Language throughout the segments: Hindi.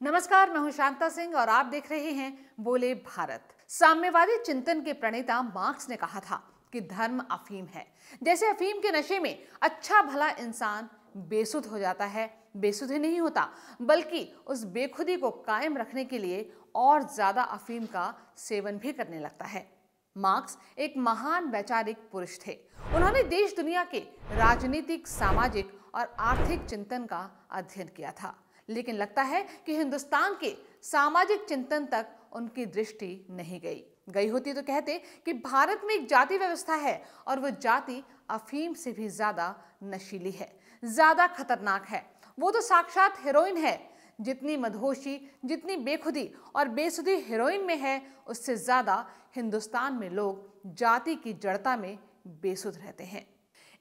नमस्कार, मैं हूं शांता सिंह और आप देख रहे हैं बोले भारत। साम्यवादी चिंतन के प्रणेता मार्क्स ने कहा था कि धर्म अफीम है। जैसे अफीम के नशे में अच्छा भला इंसान बेसुध हो जाता है, बेसुध ही नहीं होता बल्कि उस बेखुदी को कायम रखने के लिए और ज्यादा अफीम का सेवन भी करने लगता है। मार्क्स एक महान वैचारिक पुरुष थे। उन्होंने देश दुनिया के राजनीतिक, सामाजिक और आर्थिक चिंतन का अध्ययन किया था, लेकिन लगता है कि हिंदुस्तान के सामाजिक चिंतन तक उनकी दृष्टि नहीं गई होती तो कहते कि भारत में एक जाति व्यवस्था है और वो जाति अफीम से भी ज्यादा नशीली है, ज्यादा खतरनाक है। वो तो साक्षात हेरोइन है। जितनी मदहोशी, जितनी बेखुदी और बेसुधी हेरोइन में है, उससे ज्यादा हिंदुस्तान में लोग जाति की जड़ता में बेसुध रहते हैं।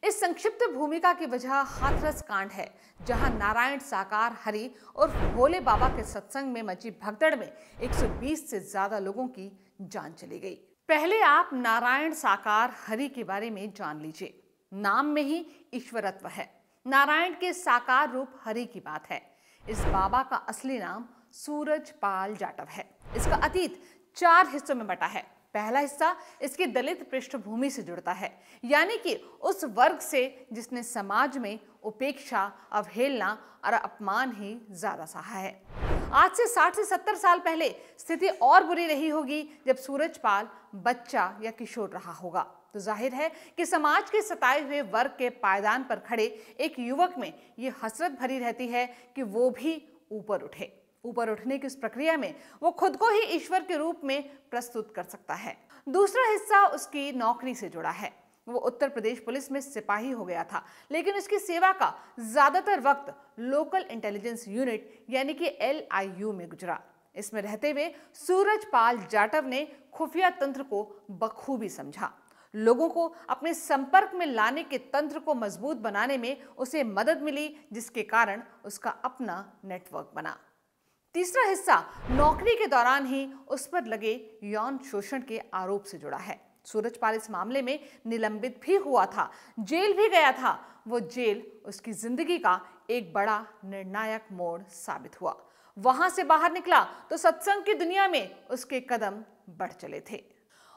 इस संक्षिप्त भूमिका की वजह हाथरस कांड है, जहां नारायण साकार हरि और भोले बाबा के सत्संग में मची भगदड़ में 120 से ज्यादा लोगों की जान चली गई। पहले आप नारायण साकार हरि के बारे में जान लीजिए। नाम में ही ईश्वरत्व है। नारायण के साकार रूप हरि की बात है। इस बाबा का असली नाम सूरजपाल जाटव है। इसका अतीत 4 हिस्सों में बटा है। पहला हिस्सा इसकी दलित पृष्ठभूमि से जुड़ता है, यानी कि उस वर्ग से जिसने समाज में उपेक्षा, अवहेलना और अपमान ही ज्यादा सहा है। आज से 60 से 70 साल पहले स्थिति और बुरी रही होगी, जब सूरजपाल बच्चा या किशोर रहा होगा। तो जाहिर है कि समाज के सताए हुए वर्ग के पायदान पर खड़े एक युवक में ये हसरत भरी रहती है कि वो भी ऊपर उठे। ऊपर उठने की इस प्रक्रिया में वो खुद को ही ईश्वर के रूप में प्रस्तुत कर सकता है। दूसरा हिस्सा उसकी नौकरी से जुड़ा है। वो उत्तर प्रदेश पुलिस में सिपाही हो गया था, लेकिन उसकी सेवा का ज्यादातर वक्त लोकल इंटेलिजेंस यूनिट यानी कि LIU में गुजरा। इसमें रहते हुए सूरजपाल जाटव ने खुफिया तंत्र को बखूबी समझा। लोगों को अपने संपर्क में लाने के तंत्र को मजबूत बनाने में उसे मदद मिली, जिसके कारण उसका अपना नेटवर्क बना। तीसरा हिस्सा नौकरी के दौरान ही उस पर लगे यौन शोषण के आरोप से जुड़ा है। सूरजपाल इस मामले में निलंबित भी हुआ था, जेल भी गया था। वो जेल उसकी जिंदगी का एक बड़ा निर्णायक मोड़ साबित हुआ। वहां से बाहर निकला तो सत्संग की दुनिया में उसके कदम बढ़ चले थे।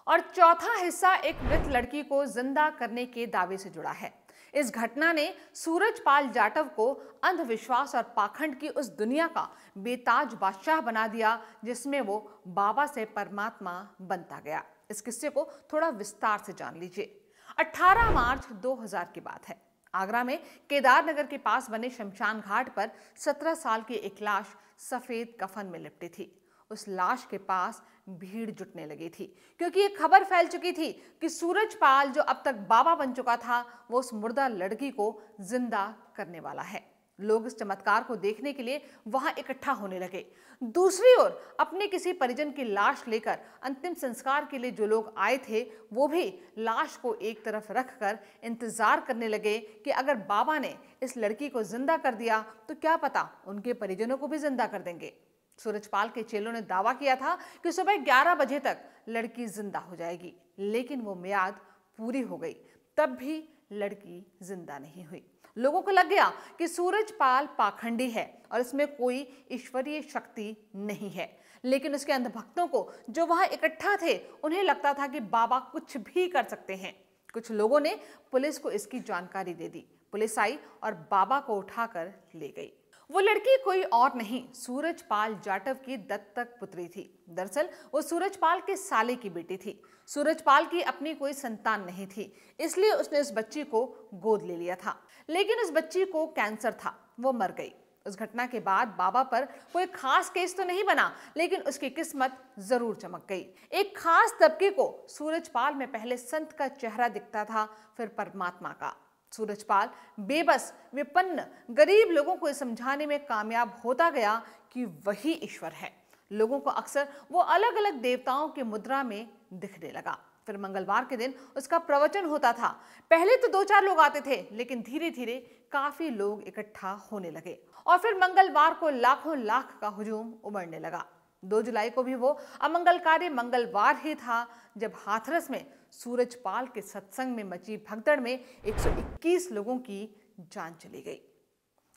और चौथा हिस्सा एक मृत लड़की को जिंदा करने के दावे से जुड़ा है। इस घटना ने सूरजपाल जाटव को अंधविश्वास और पाखंड की उस दुनिया का बेताज बादशाह बना दिया, जिसमें वो बाबा से परमात्मा बनता गया। इस किस्से को थोड़ा विस्तार से जान लीजिए। 18 मार्च 2000 की बात है। आगरा में केदारनगर के पास बने शमशान घाट पर 17 साल की एक लाश सफेद कफन में लिपटी थी। उस लाश के पास भीड़ जुटने लगी थी, क्योंकि ये खबर फैल चुकी थी कि सूरजपाल, जो अब तक बाबा बन चुका था, वो उस मुर्दा लड़की को जिंदा करने वाला है। लोग इस चमत्कार को देखने के लिए वहां इकट्ठा होने लगे। दूसरी ओर अपने किसी परिजन की लाश लेकर अंतिम संस्कार के लिए जो लोग आए थे, वो भी लाश को एक तरफ रखकर इंतजार करने लगे कि अगर बाबा ने इस लड़की को जिंदा कर दिया तो क्या पता उनके परिजनों को भी जिंदा कर देंगे। सूरजपाल के चेलों ने दावा किया था कि सुबह 11 बजे तक लड़की जिंदा हो जाएगी, लेकिन वो मियाद पूरी हो गई, तब भी लड़की जिंदा नहीं हुई। लोगों को लग गया कि सूरजपाल पाखंडी है और इसमें कोई ईश्वरीय शक्ति नहीं है। लेकिन उसके अंधभक्तों को, जो वहां इकट्ठा थे, उन्हें लगता था कि बाबा कुछ भी कर सकते हैं। कुछ लोगों ने पुलिस को इसकी जानकारी दे दी। पुलिस आई और बाबा को उठाकर ले गई। वो लड़की कोई और नहीं, सूरजपाल जाटव की दत्तक पुत्री थी। दरअसल वो सूरजपाल के साले की बेटी थी। सूरजपाल की अपनी कोई संतान नहीं थी, इसलिए उसने उस बच्ची को गोद ले लिया था। लेकिन उस बच्ची को कैंसर था, वो मर गई। उस घटना के बाद बाबा पर कोई खास केस तो नहीं बना, लेकिन उसकी किस्मत जरूर चमक गई। एक खास तबके को सूरजपाल में पहले संत का चेहरा दिखता था, फिर परमात्मा का। सूरजपाल बेबस, विपन्न, गरीब लोगों को समझाने में कामयाब होता गया कि वही ईश्वर है। लोगों को अक्सर वो अलग अलग देवताओं की मुद्रा में दिखने लगा। फिर मंगलवार के दिन उसका प्रवचन होता था। पहले तो 2-4 लोग आते थे, लेकिन धीरे धीरे काफी लोग इकट्ठा होने लगे और फिर मंगलवार को लाखों लाख का हुजूम उमड़ने लगा। 2 जुलाई को भी वो अमंगलकारी मंगलवार ही था, जब हाथरस में सूरजपाल के सत्संग में मची भगदड़ में 121 लोगों की जान चली गई।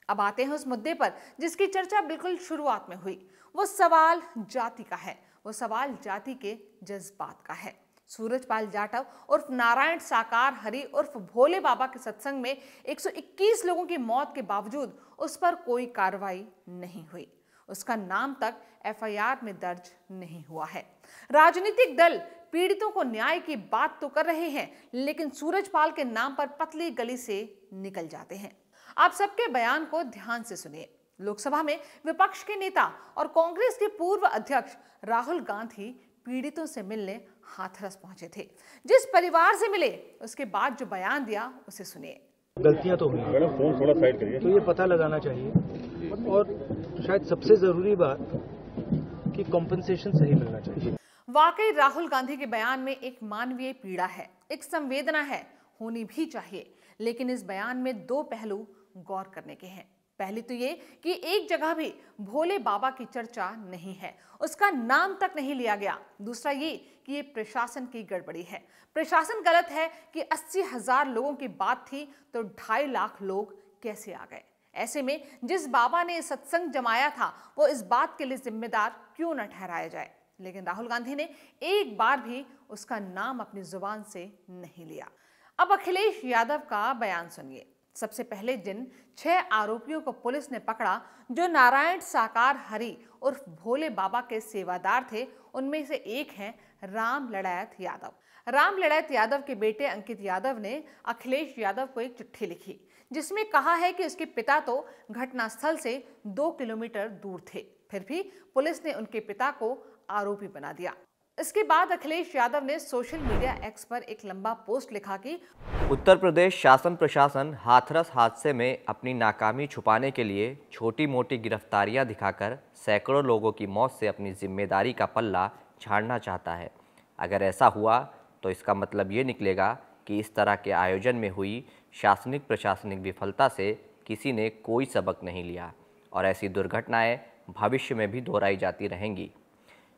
अब आते हैं उस मुद्दे पर जिसकी चर्चा बिल्कुल शुरुआत में हुई। वो सवाल जाति का है, वो सवाल जाति के जज्बात का है। सूरजपाल जाटव उर्फ नारायण साकार हरि उर्फ भोले बाबा के सत्संग में 121 लोगों की मौत के बावजूद उस पर कोई कार्रवाई नहीं हुई। उसका नाम तक एफआईआर में दर्ज नहीं हुआ है। राजनीतिक दल पीड़ितों को न्याय की बात तो कर रहे हैं, लेकिन सूरजपाल के नाम पर पतली गली से निकल जाते हैं। आप सबके बयान को ध्यान से सुनिए। लोकसभा में विपक्ष के नेता और कांग्रेस के पूर्व अध्यक्ष राहुल गांधी पीड़ितों से मिलने हाथरस पहुंचे थे। जिस परिवार से मिले उसके बाद जो बयान दिया उसे सुनिए। गलतियां तो हुई, फोन थोड़ा साइड करिए, तो ये पता लगाना चाहिए और शायद सबसे जरूरी बात कि कॉम्पेंसेशन सही मिलना चाहिए। वाकई राहुल गांधी के बयान में एक मानवीय पीड़ा है, एक संवेदना है, होनी भी चाहिए। लेकिन इस बयान में दो पहलू गौर करने के हैं। पहली तो ये कि एक जगह भी भोले बाबा की चर्चा नहीं है, उसका नाम तक नहीं लिया गया। दूसरा ये कि ये प्रशासन की गड़बड़ी है। प्रशासन गलत है कि 80,000 लोगों की बात थी तो 2.5 लाख लोग कैसे आ गए। ऐसे में जिस बाबा ने सत्संग जमाया था वो इस बात के लिए जिम्मेदार क्यों न ठहराया जाए। लेकिन राहुल गांधी ने एक बार भी उसका नाम अपनी जुबान से नहीं लिया। अब अखिलेश यादव का बयान सुनिए। सबसे पहले जिन 6 आरोपियों को पुलिस ने पकड़ा जो नारायण साकार हरि उर्फ भोले बाबा के सेवादार थे, उनमें से एक है राम लड़ैत यादव। राम लड़ैत यादव के बेटे अंकित यादव ने अखिलेश यादव को एक चिट्ठी लिखी जिसमें कहा है कि उसके पिता तो घटनास्थल से 2 किलोमीटर दूर थे, फिर भी पुलिस ने उनके पिता को आरोपी बना दिया। इसके बाद अखिलेश यादव ने सोशल मीडिया एक्स पर एक लंबा पोस्ट लिखा कि उत्तर प्रदेश शासन प्रशासन हाथरस हादसे में अपनी नाकामी छुपाने के लिए छोटी मोटी गिरफ्तारियां दिखाकर सैकड़ों लोगों की मौत से अपनी जिम्मेदारी का पल्ला झाड़ना चाहता है। अगर ऐसा हुआ तो इसका मतलब ये निकलेगा कि इस तरह के आयोजन में हुई शासनिक प्रशासनिक विफलता से किसी ने कोई सबक नहीं लिया और ऐसी दुर्घटनाएं भविष्य में भी दोहराई जाती रहेंगी।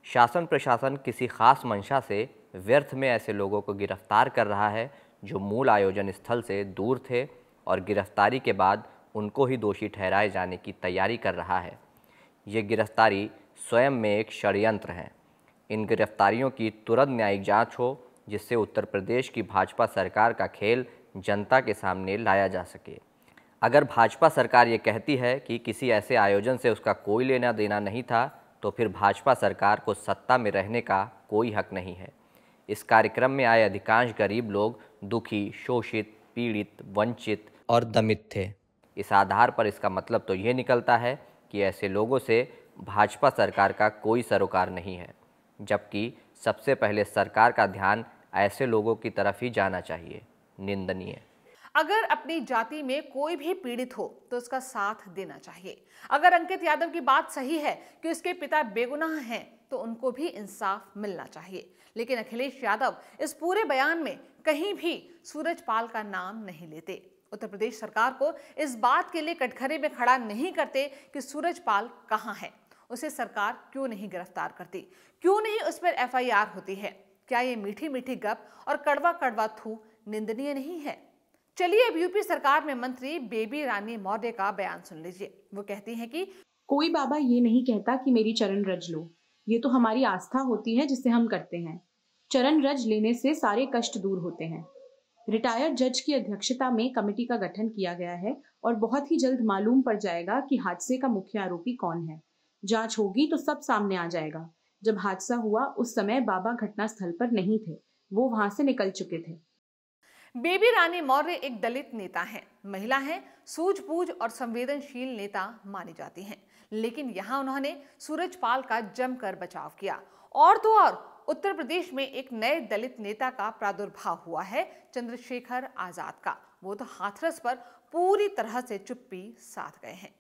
शासन प्रशासन किसी खास मंशा से व्यर्थ में ऐसे लोगों को गिरफ्तार कर रहा है जो मूल आयोजन स्थल से दूर थे और गिरफ्तारी के बाद उनको ही दोषी ठहराए जाने की तैयारी कर रहा है। ये गिरफ्तारी स्वयं में एक षड्यंत्र है। इन गिरफ्तारियों की तुरंत न्यायिक जांच हो जिससे उत्तर प्रदेश की भाजपा सरकार का खेल जनता के सामने लाया जा सके। अगर भाजपा सरकार ये कहती है कि किसी ऐसे आयोजन से उसका कोई लेना देना नहीं था तो फिर भाजपा सरकार को सत्ता में रहने का कोई हक नहीं है। इस कार्यक्रम में आए अधिकांश गरीब लोग दुखी, शोषित, पीड़ित, वंचित और दमित थे। इस आधार पर इसका मतलब तो ये निकलता है कि ऐसे लोगों से भाजपा सरकार का कोई सरोकार नहीं है, जबकि सबसे पहले सरकार का ध्यान ऐसे लोगों की तरफ ही जाना चाहिए। निंदनीय। अगर अपनी जाति में कोई भी पीड़ित हो तो उसका साथ देना चाहिए। अगर अंकित यादव की बात सही है कि उसके पिता बेगुनाह हैं तो उनको भी इंसाफ मिलना चाहिए। लेकिन अखिलेश यादव इस पूरे बयान में कहीं भी सूरजपाल का नाम नहीं लेते। उत्तर प्रदेश सरकार को इस बात के लिए कटघरे में खड़ा नहीं करते कि सूरजपाल कहाँ है, उसे सरकार क्यों नहीं गिरफ्तार करती, क्यों नहीं उस पर एफआईआर होती है। क्या ये मीठी मीठी गप और कड़वा कड़वा थू निंदनीय नहीं है? चलिए अब यूपी सरकार में मंत्री बेबी रानी मौर्य का बयान सुन लीजिए। वो कहती हैं कि कोई बाबा ये नहीं कहता कि मेरी चरण रज लो, ये तो हमारी आस्था होती है जिसे हम करते हैं। चरण रज लेने से सारे कष्ट दूर होते हैं। रिटायर्ड जज की अध्यक्षता में कमेटी का गठन किया गया है और बहुत ही जल्द मालूम पड़ जाएगा कि हादसे का मुख्य आरोपी कौन है। जांच होगी तो सब सामने आ जाएगा। जब हादसा हुआ उस समय बाबा घटनास्थल पर नहीं थे, वो वहां से निकल चुके थे। बेबी रानी मौर्य एक दलित नेता हैं, महिला हैं, सूझबूझ और संवेदनशील नेता मानी जाती हैं। लेकिन यहाँ उन्होंने सूरजपाल का जमकर बचाव किया। और तो और उत्तर प्रदेश में एक नए दलित नेता का प्रादुर्भाव हुआ है, चंद्रशेखर आजाद का। वो तो हाथरस पर पूरी तरह से चुप्पी साध गए हैं।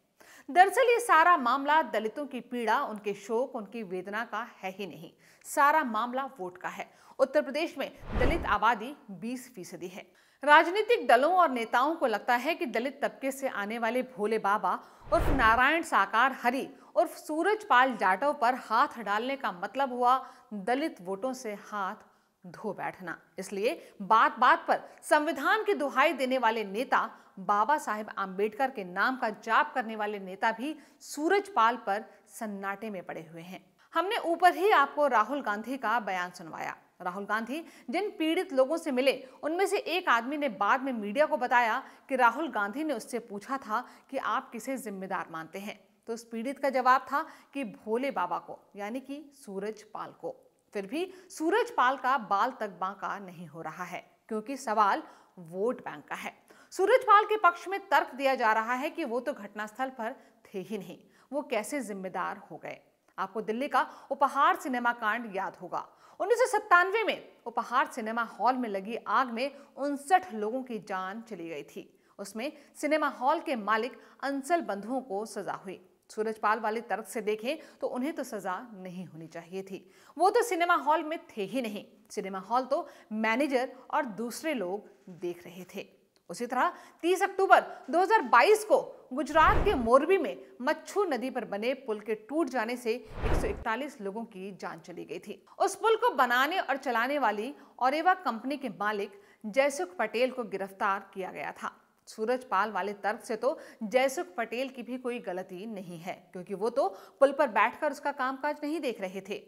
दरअसल ये सारा मामला दलितों की पीड़ा, उनके शोक, उनकी वेदना का है ही नहीं। सारा मामला वोट का है। उत्तर प्रदेश में दलित आबादी 20% है। राजनीतिक दलों और नेताओं को लगता है कि दलित तबके से आने वाले भोले बाबा उर्फ नारायण साकार हरि उर्फ सूरजपाल जाटव पर हाथ डालने का मतलब हुआ दलित वोटों से हाथ धो बैठना। इसलिए बात बात पर संविधान की दुहाई देने वाले नेता, बाबा साहेब आम्बेडकर के नाम का जाप करने वाले नेता भी सूरजपाल पर सन्नाटे में पड़े हुए हैं। हमने ऊपर ही आपको राहुल गांधी का बयान सुनवाया। राहुल गांधी जिन पीड़ित लोगों से मिले, उनमें से एक आदमी ने बाद में मीडिया को बताया कि राहुल गांधी ने उससे पूछा था कि आप किसे जिम्मेदार मानते हैं। तो उस पीड़ित का जवाब था कि भोले बाबा को, यानी कि सूरजपाल को। फिर भी सूरजपाल का बाल तक बांका नहीं हो रहा है, क्योंकि सवाल वोट बैंक का है। सूरजपाल के पक्ष में तर्क दिया जा रहा है कि वो तो घटनास्थल पर थे ही नहीं, वो कैसे जिम्मेदार हो गए। आपको दिल्ली का उपहार सिनेमा कांड याद होगा। 1997 में उपहार सिनेमा हॉल में लगी आग में 59 लोगों की जान चली गई थी। उसमें सिनेमा हॉल के मालिक अंसल बंधुओं को सजा हुई। सूरजपाल वाले तर्क से देखें तो उन्हें तो सजा नहीं होनी चाहिए थी, वो तो सिनेमा हॉल में थे ही नहीं। सिनेमा हॉल तो मैनेजर और दूसरे लोग देख रहे थे। उसी तरह 30 अक्टूबर 2022 को गुजरात के मोरबी में मच्छू नदी पर बने पुल के टूट जाने से 141 लोगों की जान चली गई थी। उस पुल को बनाने और चलाने वाली ओरेवा कंपनी के मालिक जयसुख पटेल को गिरफ्तार किया गया था। सूरजपाल वाले तर्क से तो जयसुख पटेल की भी कोई गलती नहीं है, क्योंकि वो तो पुल पर बैठकर उसका कामकाज नहीं देख रहे थे।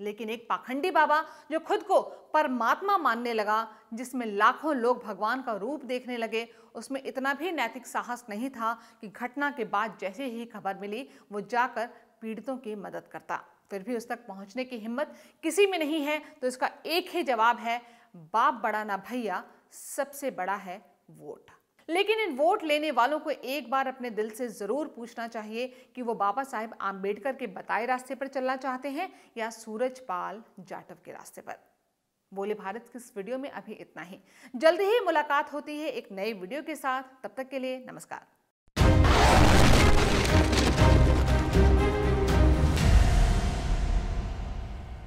लेकिन एक पाखंडी बाबा जो खुद को परमात्मा मानने लगा, जिसमें लाखों लोग भगवान का रूप देखने लगे, उसमें इतना भी नैतिक साहस नहीं था कि घटना के बाद जैसे ही खबर मिली वो जाकर पीड़ितों की मदद करता। फिर भी उस तक पहुंचने की हिम्मत किसी में नहीं है। तो इसका एक ही जवाब है, बाप बड़ा ना भैया, सबसे बड़ा है वोट। लेकिन इन वोट लेने वालों को एक बार अपने दिल से जरूर पूछना चाहिए कि वो बाबा साहेब आम्बेडकर के बताए रास्ते पर चलना चाहते हैं या सूरजपाल जाटव के रास्ते पर। बोले भारत की इस वीडियो में अभी इतना ही। जल्दी ही मुलाकात होती है एक नए वीडियो के साथ। तब तक के लिए नमस्कार।